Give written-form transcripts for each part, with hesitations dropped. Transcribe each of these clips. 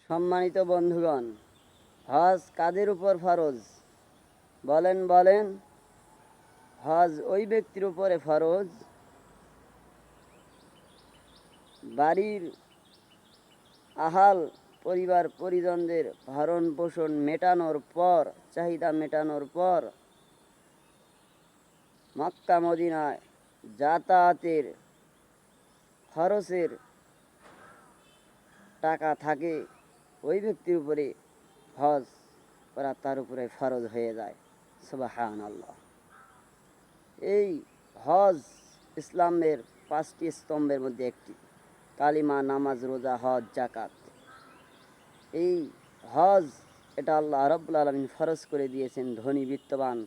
সম্মানিত বন্ধুগণ, হজ কাদের উপর ফরজ? বলেন। হজ ওই ব্যক্তির উপরে ফরজ বাড়ির আহাল পরিবার পরিজনদের ভরণ পোষণ মেটানোর পর, চাহিদা মেটানোর পর মক্কা মদিনায় যাতায়াতের খরচের টাকা থাকে, ওই ব্যক্তির উপরে হজ করা তার উপরে ফরজ হয়ে যায়। সুবহানাল্লাহ। এই হজ ইসলামের 5টি স্তম্ভের মধ্যে একটি। কালিমা, নামাজ, রোজা, হজ, জাকাত। এই হজ এটা আল্লাহ রাব্বুল আলামিন ফরজ করে দিয়েছেন ধনী বিত্তবান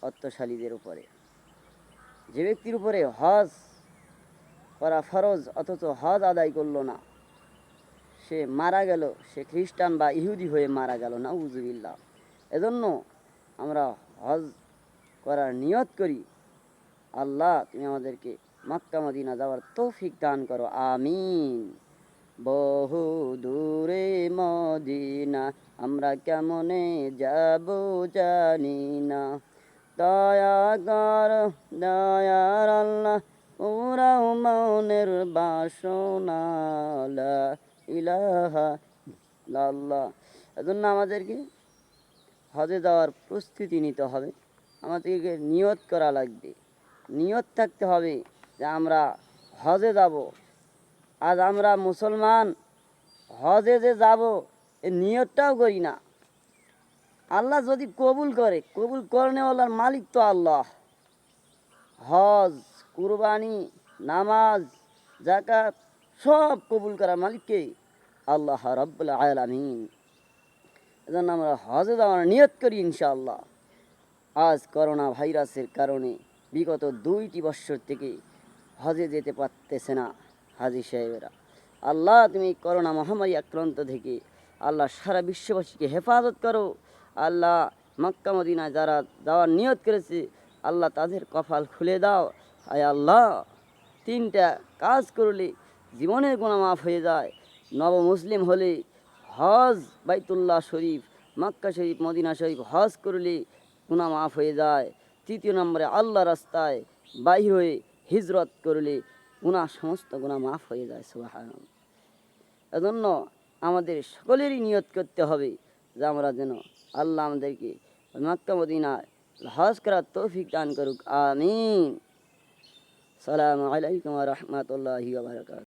অর্থশালীদের উপরে। যে ব্যক্তির উপরে হজ করা ফরজ অথচ হজ আদায় করলো না, সে মারা গেল, সে খ্রিস্টান বা ইহুদি হয়ে মারা গেল, নাউজুবিল্লাহ। এজন্য আমরা হজ করার নিয়ত করি, আল্লাহ তুমি আমাদেরকে মক্কা মদিনা যাওয়ার তৌফিক দান করো, আমিন। বহু দূরে মদিনা আমরা কেমনে যাব জানি না, দয়া কর দয়ার আল্লাহ পুরাও মনের বাসনা, লা ইলাহা ইল্লাল্লাহ। এজন্য আমাদেরকে হজে যাওয়ার প্রস্তুতি নিতে হবে, আমাদেরকে নিয়ত করা লাগবে, নিয়ত থাকতে হবে যে আমরা হজে যাব। আজ আমরা মুসলমান হজে যে যাব এই নিয়তটাও করি না। আল্লাহ যদি কবুল করে, কবুল করনেওয়ালার মালিক তো আল্লাহ। হজ, কুরবানি, নামাজ, জাকাত সব কবুল করার মালিককে আল্লাহ রাব্বুল আলামিন। এজন্য আমরা হজে যাওয়ার নিয়ত করি ইনশাআল্লাহ। আজ করোনা ভাইরাসের কারণে বিগত 2টি বৎসর থেকে হজে যেতে পারতেছে না হাজি সাহেবেরা। আল্লাহ তুমি করোনা মহামারী আক্রান্ত থেকে আল্লাহ সারা বিশ্ববাসীকে হেফাজত করো। আল্লাহ মক্কা মদিনায় যারা যাওয়ার নিয়ত করেছে আল্লাহ তাদের কপাল খুলে দাও। আয় আল্লাহ, 3টা কাজ করলে জীবনের গুনাহ মাফ হয়ে যায়। নব মুসলিম হলে হজ বাইতুল্লাহ শরীফ, মক্কা শরীফ, মদিনা শরীফ হজ করলে গুনাহ মাফ হয়ে যায়। 3য় নম্বরে আল্লাহ রাস্তায় বাহির হয়ে হিজরত করলে গুনাহ, সমস্ত গুনাহ মাফ হয়ে যায়। সুবহানাল্লাহ। এজন্য আমাদের সকলেরই নিয়ত করতে হবে যে আমরা যেন আল্লাহ আমাদেরকে মক্কা মদিনায় হজ করার তৌফিক দান করুক, আমিন। আসসালামু আলাইকুম ওয়া রাহমাতুল্লাহি ওয়া বারাকাতুহু।